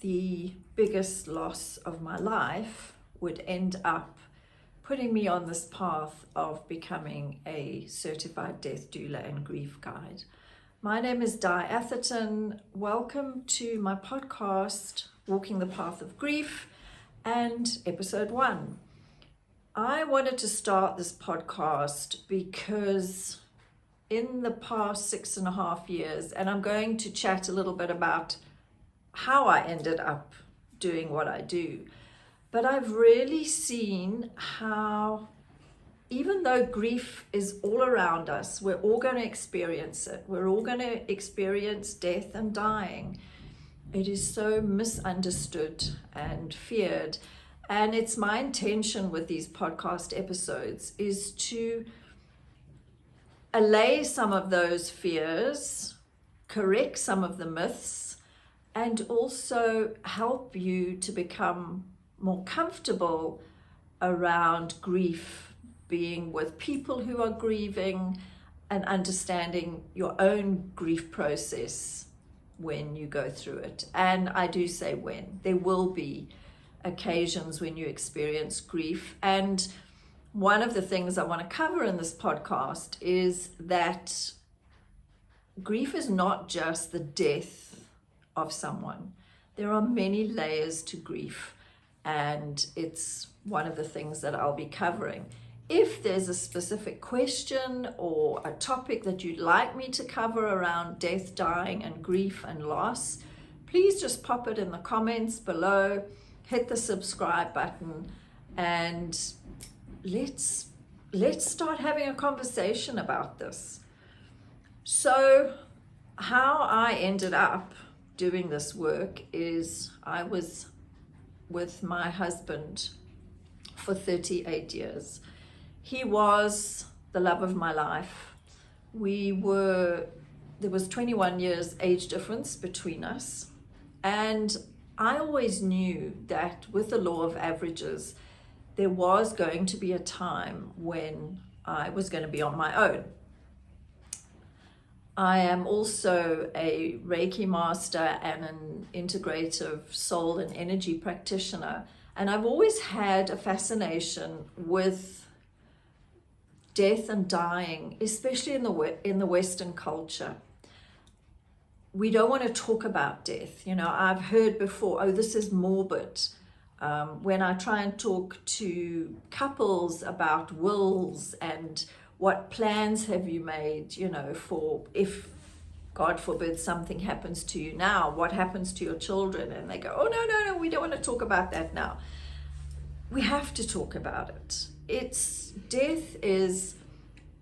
the biggest loss of my life would end up putting me on this path of becoming a certified death doula and grief guide. My name is Di Atherton. Welcome to my podcast, Walking the Path of Grief, and episode 1. I wanted to start this podcast because in the past 6.5 years, and I'm going to chat a little bit about how I ended up doing what I do, but I've really seen how even though grief is all around us, we're all going to experience it. We're all going to experience death and dying. It is so misunderstood and feared. And it's my intention with these podcast episodes is to allay some of those fears, correct some of the myths, and also help you to become more comfortable around grief, being with people who are grieving and understanding your own grief process when you go through it. And I do say when. There will be occasions when you experience grief. And one of the things I want to cover in this podcast is that grief is not just the death of someone. There are many layers to grief, and it's one of the things that I'll be covering. If there's a specific question or a topic that you'd like me to cover around death, dying, and grief and loss, please just pop it in the comments below. Hit the subscribe button and let's start having a conversation about this. So how I ended up doing this work is I was with my husband for 38 years. He was the love of my life. There was 21 years age difference between us, and I always knew that with the law of averages, there was going to be a time when I was going to be on my own. I am also a Reiki master and an integrative soul and energy practitioner, and I've always had a fascination with death and dying, especially in the Western culture. We don't want to talk about death. You know, I've heard before, oh, this is morbid. When I try and talk to couples about wills and what plans have you made, you know, for if, God forbid, something happens to you now, what happens to your children? And they go, oh, no, we don't want to talk about that now. We have to talk about it. Death is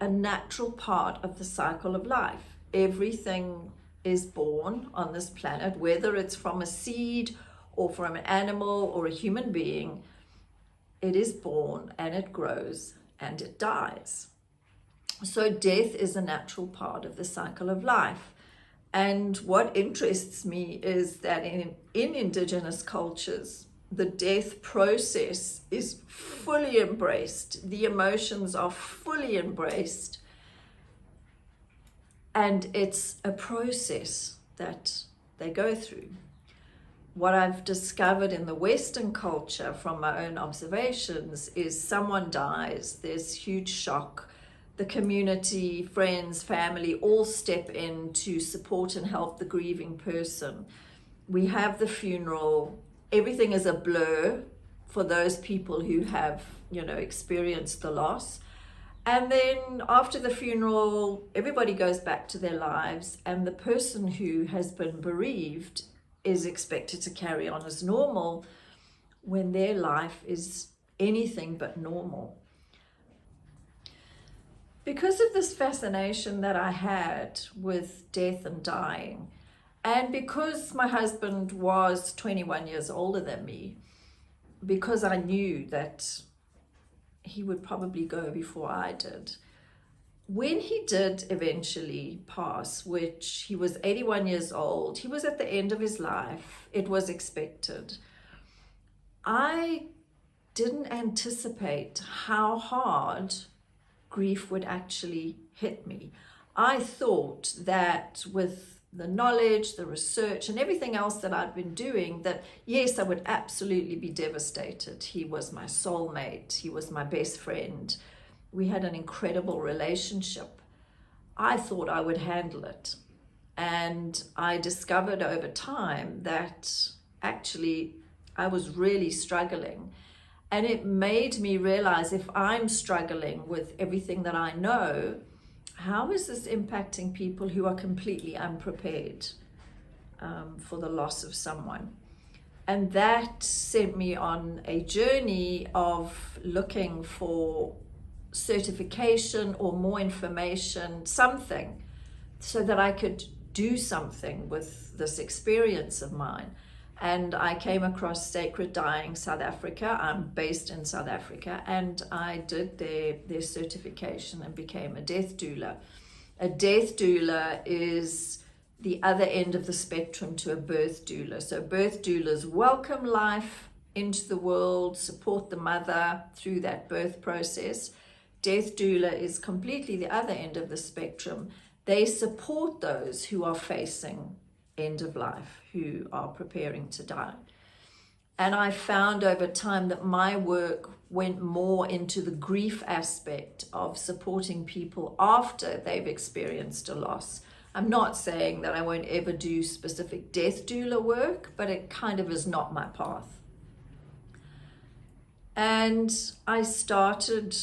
a natural part of the cycle of life. Everything is born on this planet, whether it's from a seed or from an animal or a human being. It is born and it grows and it dies. So death is a natural part of the cycle of life. And what interests me is that in indigenous cultures, the death process is fully embraced. The emotions are fully embraced. And it's a process that they go through. What I've discovered in the Western culture from my own observations is someone dies, there's huge shock. The community, friends, family all step in to support and help the grieving person. We have the funeral. Everything is a blur for those people who have, experienced the loss. And then after the funeral, everybody goes back to their lives, and the person who has been bereaved is expected to carry on as normal when their life is anything but normal. Because of this fascination that I had with death and dying, and because my husband was 21 years older than me, because I knew that he would probably go before I did. When he did eventually pass, which he was 81 years old, he was at the end of his life, it was expected. I didn't anticipate how hard grief would actually hit me. I thought that with the knowledge, the research, and everything else that I'd been doing, that yes, I would absolutely be devastated. He was my soulmate. He was my best friend. We had an incredible relationship. I thought I would handle it. And I discovered over time that actually I was really struggling. And it made me realize, if I'm struggling with everything that I know, how is this impacting people who are completely unprepared for the loss of someone? And that sent me on a journey of looking for certification or more information, something, so that I could do something with this experience of mine. And I came across Sacred Dying South Africa. I'm based in South Africa, and I did their certification and became a death doula. A death doula is the other end of the spectrum to a birth doula. So birth doulas welcome life into the world, support the mother through that birth process. Death doula is completely the other end of the spectrum. They support those who are facing end of life, who are preparing to die. And I found over time that my work went more into the grief aspect of supporting people after they've experienced a loss. I'm not saying that I won't ever do specific death doula work, but it kind of is not my path. And I started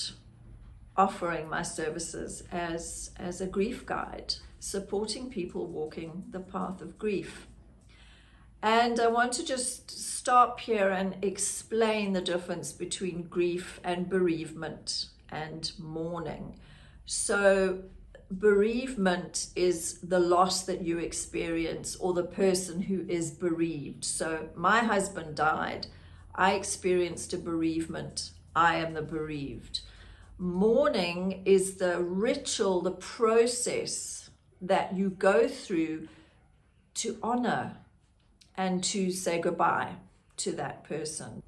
offering my services as a grief guide, supporting people walking the path of grief. And I want to just stop here and explain the difference between grief and bereavement and mourning. So bereavement is the loss that you experience, or the person who is bereaved. So my husband died. I experienced a bereavement. I am the bereaved. Mourning is the ritual, the process that you go through to honor and to say goodbye to that person.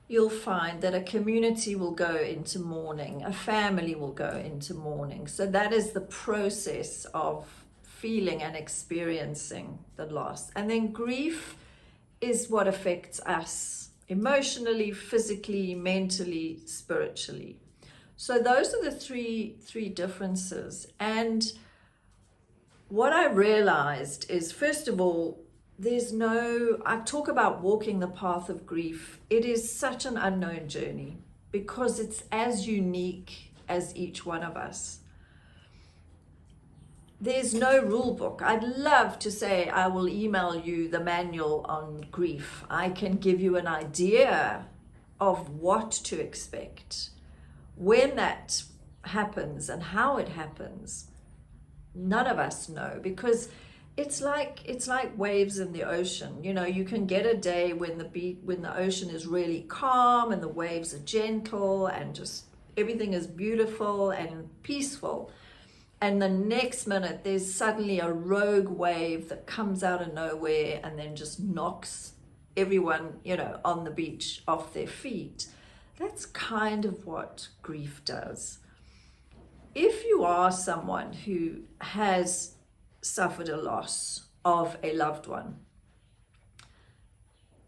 You'll find that a community will go into mourning, a family will go into mourning. So that is the process of feeling and experiencing the loss. And then grief is what affects us emotionally, physically, mentally, spiritually. So those are the three differences. And what I realized is, first of all, I talk about walking the path of grief. It is such an unknown journey because it's as unique as each one of us. There's no rule book. I'd love to say I will email you the manual on grief. I can give you an idea of what to expect, when that happens and how it happens. None of us know, because it's like waves in the ocean. You know, you can get a day when the ocean is really calm and the waves are gentle and just everything is beautiful and peaceful. And the next minute there's suddenly a rogue wave that comes out of nowhere and then just knocks everyone, on the beach off their feet. That's kind of what grief does. If you are someone who has suffered a loss of a loved one,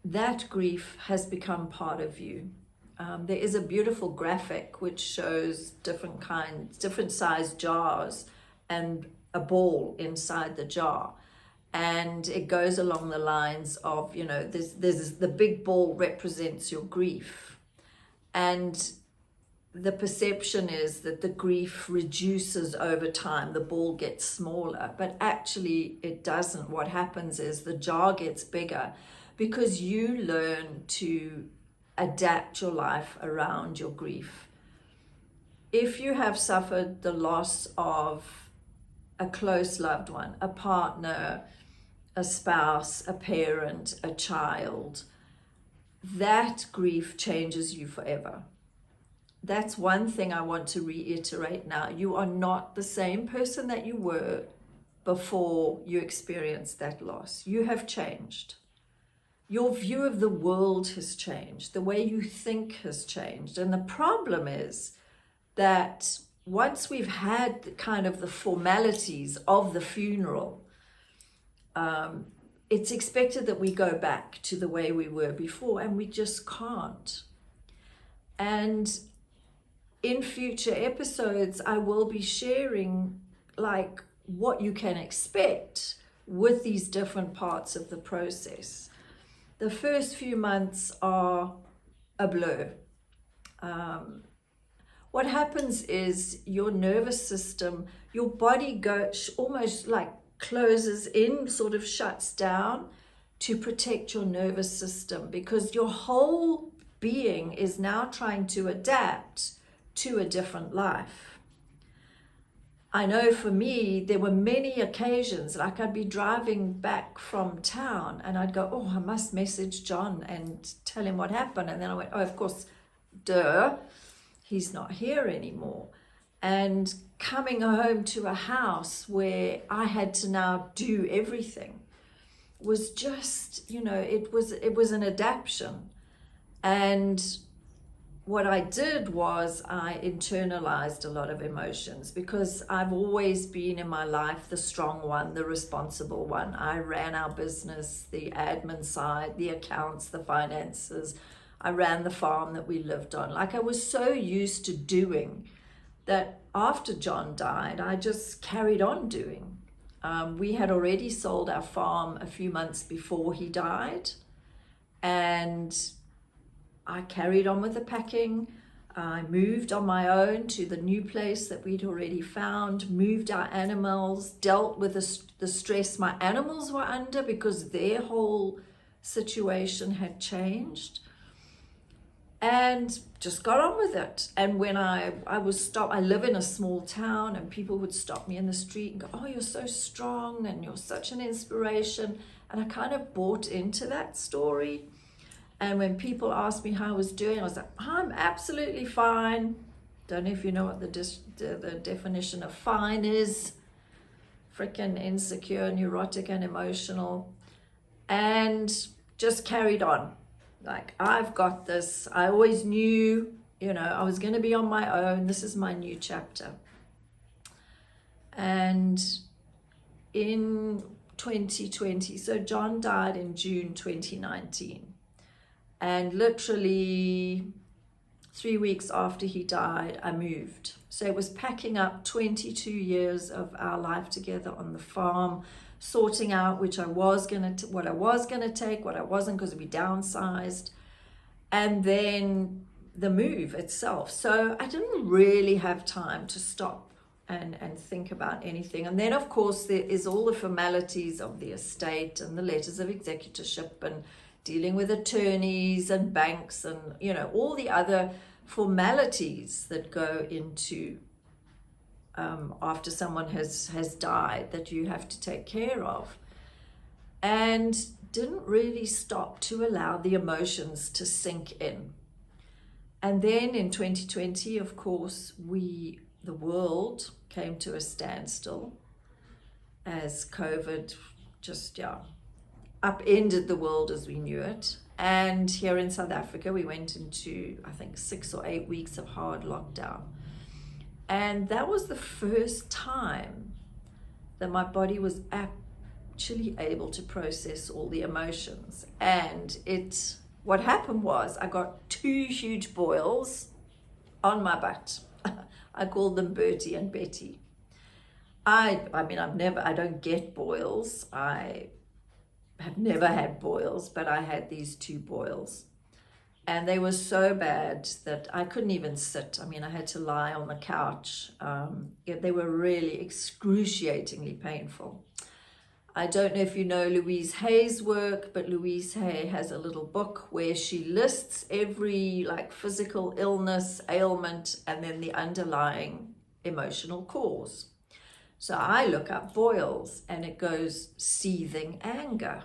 that grief has become part of you. There is a beautiful graphic which shows different size jars and a ball inside the jar. And it goes along the lines of, there's the big ball represents your grief. And the perception is that the grief reduces over time, the ball gets smaller, but actually it doesn't. What happens is the jar gets bigger because you learn to adapt your life around your grief. If you have suffered the loss of a close loved one, a partner, a spouse, a parent, a child, that grief changes you forever. That's one thing I want to reiterate now. You are not the same person that you were before you experienced that loss. You have changed. Your view of the world has changed. The way you think has changed. And the problem is that once we've had kind of the formalities of the funeral, it's expected that we go back to the way we were before, and we just can't. And in future episodes, I will be sharing like what you can expect with these different parts of the process. The first few months are a blur. What happens is your nervous system, your body goes almost like closes in, sort of shuts down to protect your nervous system, because your whole being is now trying to adapt to a different life. I know for me, there were many occasions, like I'd be driving back from town and I'd go, oh, I must message John and tell him what happened. And then I went, oh, of course, duh, he's not here anymore. And coming home to a house where I had to now do everything was just, it was an adaptation. And what I did was I internalized a lot of emotions, because I've always been in my life the strong one, the responsible one. I ran our business, the admin side, the accounts, the finances. I ran the farm that we lived on. Like, I was so used to doing that after John died, I just carried on doing. We had already sold our farm a few months before he died, and I carried on with the packing. I moved on my own to the new place that we'd already found, moved our animals, dealt with the stress my animals were under because their whole situation had changed, and just got on with it. And when I was stopped, I live in a small town, and people would stop me in the street and go, oh, you're so strong and you're such an inspiration. And I kind of bought into that story. And when people asked me how I was doing, I was like, I'm absolutely fine. Don't know if you know what the definition of fine is. Freaking insecure, neurotic, and emotional. And just carried on. Like, I've got this. I always knew, I was going to be on my own. This is my new chapter. And in 2020, so John died in June 2019. And literally 3 weeks after he died, I moved. So it was packing up 22 years of our life together on the farm, sorting out what I was going to take, what I wasn't, because we downsized, and then the move itself. So I didn't really have time to stop and think about anything. And then, of course, there is all the formalities of the estate and the letters of executorship and dealing with attorneys and banks and, all the other formalities that go into after someone has died that you have to take care of. And didn't really stop to allow the emotions to sink in. And then in 2020, of course, the world came to a standstill as COVID just, upended the world as we knew it. And here in South Africa, we went into, I think, 6 or 8 weeks of hard lockdown. And that was the first time that my body was actually able to process all the emotions. And what happened was I got 2 huge boils on my butt. I called them Bertie and Betty. I don't get boils. I have never had boils, but I had these 2 boils. And they were so bad that I couldn't even sit. I had to lie on the couch. They were really excruciatingly painful. I don't know if you know Louise Hay's work, but Louise Hay has a little book where she lists every physical illness, ailment, and then the underlying emotional cause. So I look up boils and it goes seething anger.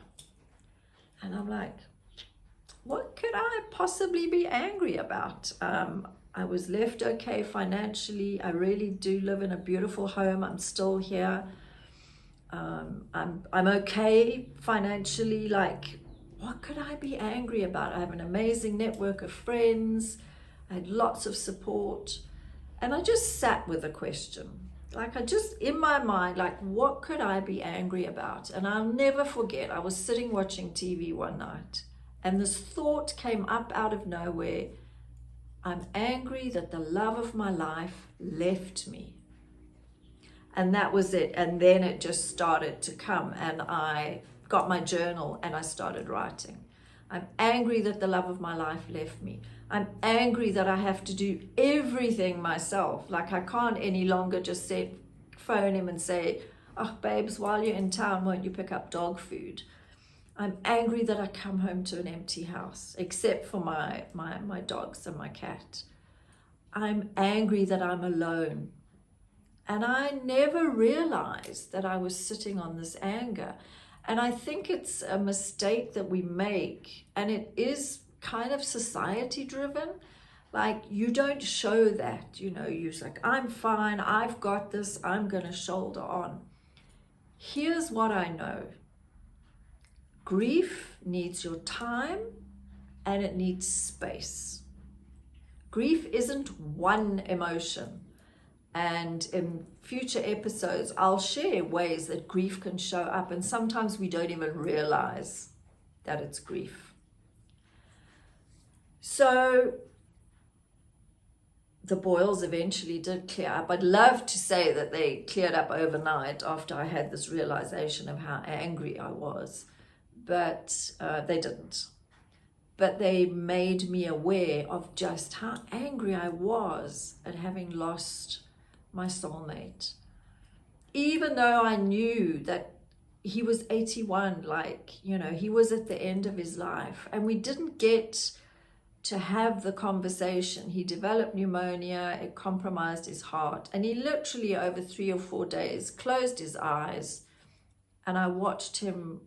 And I'm like, what could I possibly be angry about? I was left okay financially. I really do live in a beautiful home. I'm still here. I'm okay financially. What could I be angry about? I have an amazing network of friends. I had lots of support. And I just sat with the question. Like I just, in my mind, like what could I be angry about? And I'll never forget, I was sitting watching TV one night and this thought came up out of nowhere. I'm angry that the love of my life left me. And that was it. And then it just started to come and I got my journal and I started writing. I'm angry that the love of my life left me. I'm angry that I have to do everything myself. Like I can't any longer just phone him and say, oh, babes, while you're in town, won't you pick up dog food? I'm angry that I come home to an empty house, except for my dogs and my cat. I'm angry that I'm alone. And I never realized that I was sitting on this anger. And I think it's a mistake that we make, and it is kind of society driven. Like you don't show that, you know, you're like, I'm fine, I've got this, I'm gonna shoulder on. Here's what I know. Grief needs your time and it needs space. Grief isn't one emotion. And in future episodes, I'll share ways that grief can show up. And sometimes we don't even realize that it's grief. So the boils eventually did clear up. I'd love to say that they cleared up overnight after I had this realization of how angry I was. But they didn't. But they made me aware of just how angry I was at having lost my soulmate. Even though I knew that he was 81, like, you know, he was at the end of his life. And we didn't get to have the conversation. He developed pneumonia, it compromised his heart. And he literally over 3 or 4 days closed his eyes and I watched him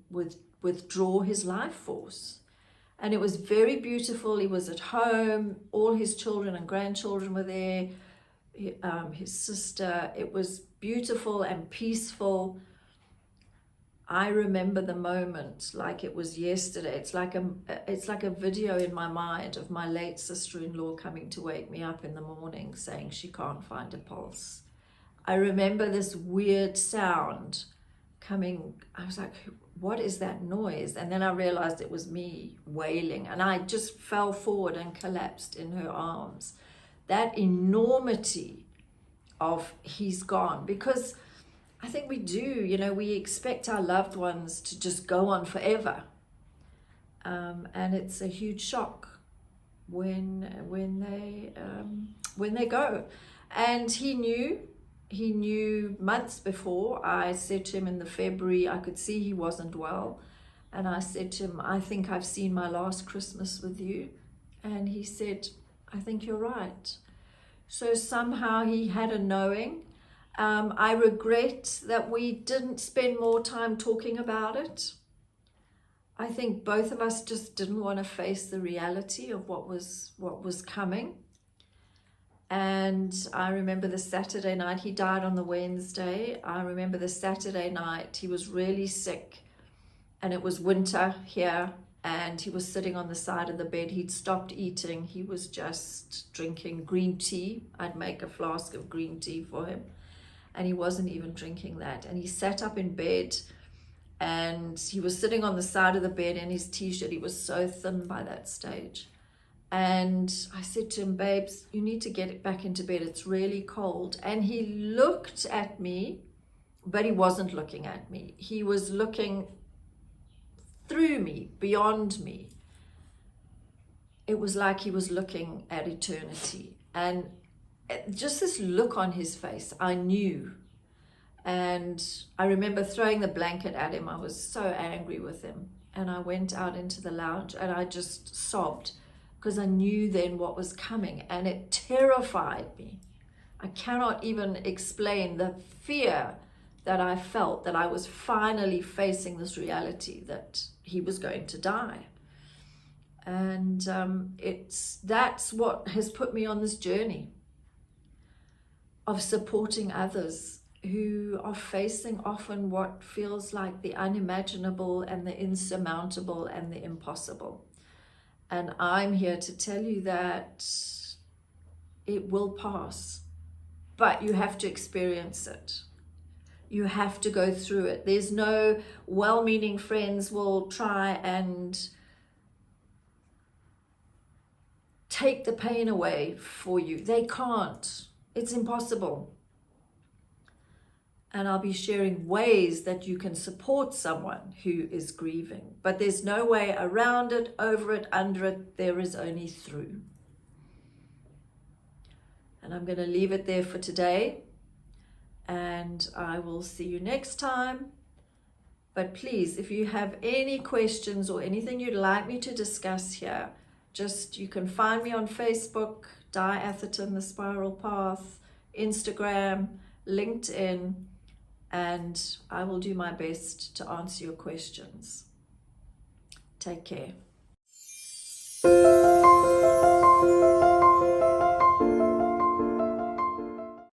withdraw his life force. And it was very beautiful. He was at home, all his children and grandchildren were there, his sister. It was beautiful and peaceful. I remember the moment like it was yesterday. It's like a video in my mind of my late sister-in-law coming to wake me up in the morning saying she can't find a pulse. I remember this weird sound coming. I was like, what is that noise? And then I realized it was me wailing, and I just fell forward and collapsed in her arms. That enormity of he's gone, because I think we do, you know, we expect our loved ones to just go on forever. And it's a huge shock when they go. And he knew months before. I said to him in the February, I could see he wasn't well. And I said to him, I think I've seen my last Christmas with you. And he said, I think you're right. So somehow he had a knowing. I regret that we didn't spend more time talking about it. I think both of us just didn't want to face the reality of what was coming. And I remember the Saturday night, he died on the Wednesday. I remember the Saturday night, he was really sick and it was winter here and he was sitting on the side of the bed. He'd stopped eating. He was just drinking green tea. I'd make a flask of green tea for him and he wasn't even drinking that. And he sat up in bed and he was sitting on the side of the bed in his t-shirt. He was so thin by that stage. And I said to him, babes, you need to get back into bed. It's really cold. And he looked at me, but he wasn't looking at me. He was looking through me, beyond me. It was like he was looking at eternity. And just this look on his face, I knew. And I remember throwing the blanket at him. I was so angry with him. And I went out into the lounge and I just sobbed, because I knew then what was coming, and it terrified me. I cannot even explain the fear that I felt that I was finally facing this reality that he was going to die. And that's what has put me on this journey of supporting others who are facing often what feels like the unimaginable and the insurmountable and the impossible. And I'm here to tell you that it will pass. but you have to experience it. You have to go through it. There's no well-meaning friends will try and take the pain away for you. They can't. It's impossible. And I'll be sharing ways that you can support someone who is grieving. But there's no way around it, over it, under it. There is only through. And I'm going to leave it there for today. And I will see you next time. But please, if you have any questions or anything you'd like me to discuss here, you can find me on Facebook, Di Atherton, The Spiral Path, Instagram, LinkedIn, and I will do my best to answer your questions. Take care.